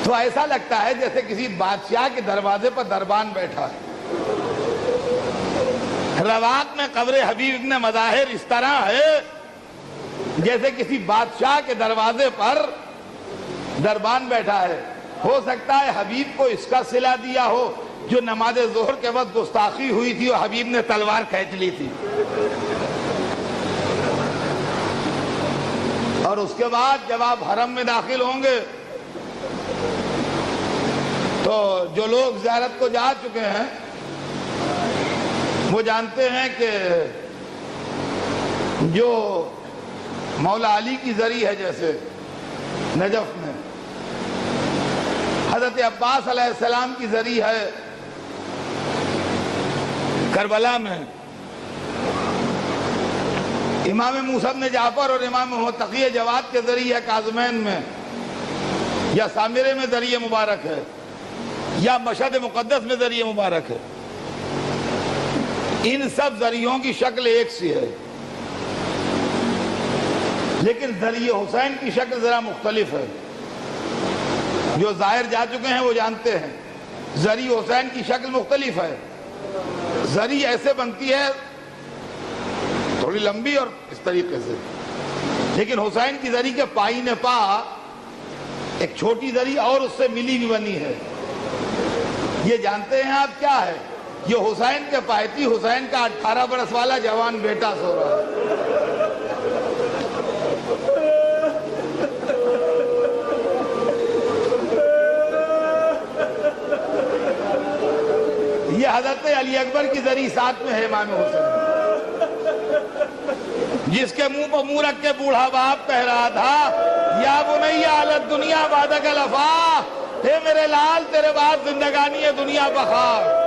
تو ایسا لگتا ہے جیسے کسی بادشاہ کے دروازے پر دربان بیٹھا ہے. رواق میں قبر حبیب ابن مظاہر اس طرح ہے جیسے کسی بادشاہ کے دروازے پر دربان بیٹھا ہے. ہو سکتا ہے حبیب کو اس کا صلہ دیا ہو جو نماز ظہر کے وقت گستاخی ہوئی تھی اور حبیب نے تلوار کھینچ لی تھی. اور اس کے بعد جب آپ حرم میں داخل ہوں گے تو جو لوگ زیارت کو جا چکے ہیں وہ جانتے ہیں کہ جو مولا علی کی زری ہے جیسے نجف میں، حضرت عباس علیہ السلام کی زری ہے کربلا میں، امام موسیٰ بن جعفر اور امام محمد تقی جواد کے ذریعے کاظمین میں، یا سامرے میں ذریعہ مبارک ہے، یا مشہد مقدس میں ذریعہ مبارک ہے. ان سب ذریعوں کی شکل ایک سی ہے، لیکن ذریعہ حسین کی شکل ذرا مختلف ہے. جو ظاہر جا چکے ہیں وہ جانتے ہیں ذریعہ حسین کی شکل مختلف ہے. ذریعہ ایسے بنتی ہے تھوڑی لمبی اور اس طریقے سے، لیکن حسین کی ذریعہ کے پائیں پا ایک چھوٹی ذریعہ اور اس سے ملی بھی بنی ہے. یہ جانتے ہیں آپ کیا ہے؟ یہ حسین کے پائتی حسین کا 18 برس والا جوان بیٹا سو رہا ہے. یہ حضرت علی اکبر کی ذریعہ ساتھ میں ہے امام حسین، جس کے منہ پر منہ رکھ کے بوڑھا باپ کہہ رہا تھا یا بنی علی دنیا بعدک الوفا، اے میرے لال تیرے بعد زندگانی ہے دنیا بخار.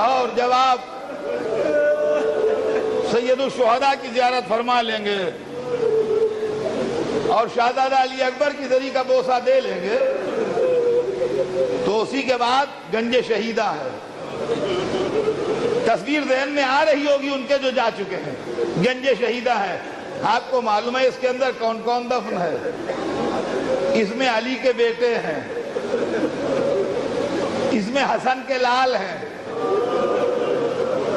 اور جب آپ سید الشہداء کی زیارت فرما لیں گے اور شہزادہ علی اکبر کی ذریعہ کا بوسہ دے لیں گے تو اسی کے بعد گنج شہیدہ ہے. تصویر ذہن میں آ رہی ہوگی ان کے جو جا چکے ہیں، گنج شہیدہ ہے، آپ کو معلوم ہے اس کے اندر کون کون دفن ہے؟ اس میں علی کے بیٹے ہیں، اس میں حسن کے لال ہیں،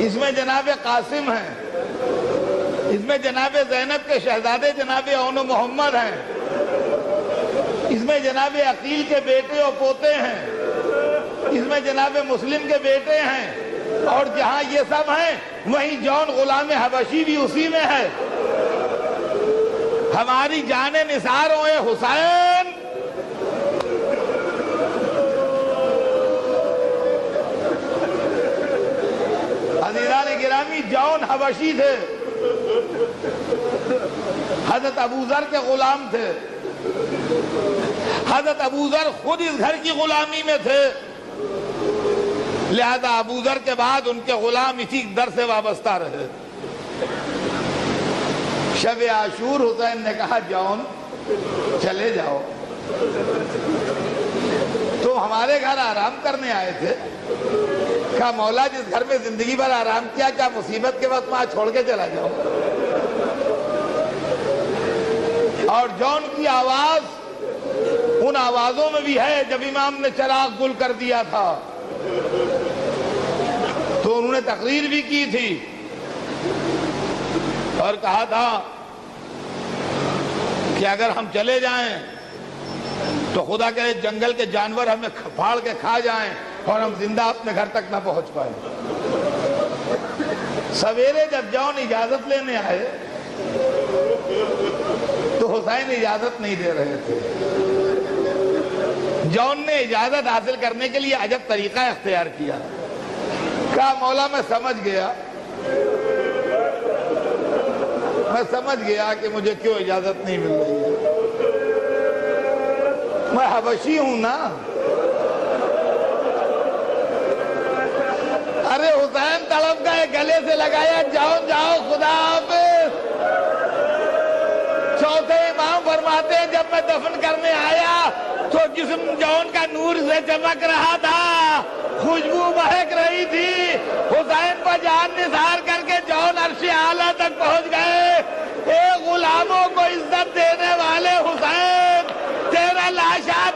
اس میں جناب قاسم ہیں، اس میں جناب زینب کے شہزادے جناب اون و محمد ہیں، اس میں جناب عقیل کے بیٹے اور پوتے ہیں، اس میں جناب مسلم کے بیٹے ہیں، اور جہاں یہ سب ہیں وہیں جون غلام حبشی بھی اسی میں ہے۔ ہماری جان نثار ہوئے حسین، عزیزان گرامی، جون حبشی تھے، حضرت ابوذر کے غلام تھے، حضرت ابوذر خود اس گھر کی غلامی میں تھے، لہذا ابوذر کے بعد ان کے غلام اسی در سے وابستہ رہے۔ شب عاشور حسین نے کہا جون چلے جاؤ، تم ہمارے گھر آرام کرنے آئے تھے، کہا مولا جس گھر میں زندگی بھر آرام کیا، کیا مصیبت کے وقت وہاں چھوڑ کے چلا جاؤ؟ اور جون کی آواز ان آوازوں میں بھی ہے جب امام نے چراغ گل کر دیا تھا تو انہوں نے تقریر بھی کی تھی اور کہا تھا کہ اگر ہم چلے جائیں تو خدا کرے جنگل کے جانور ہمیں پھاڑ کے کھا جائیں اور ہم زندہ اپنے گھر تک نہ پہنچ پائیں۔ سویرے جب جون اجازت لینے آئے تو حسین اجازت نہیں دے رہے تھے۔ جون نے اجازت حاصل کرنے کے لیے عجب طریقہ اختیار کیا، کہا مولا میں سمجھ گیا کہ مجھے کیوں اجازت نہیں مل رہی ہے، میں حبشی ہوں نا۔ ارے حسین تڑپ گئے، گلے سے لگایا جاؤ جاؤ خدا حافظ۔ چوتھے امام فرماتے ہیں جب میں دفن کرنے آیا تو جسم جون کا نور سے چمک رہا تھا، خوشبو مہک رہی تھی، حسین پر جان نثار کر کے جون عرش اعلیٰ تک پہنچ گئے۔ اے غلاموں کو عزت دینے والے حسین، تیرا لاشا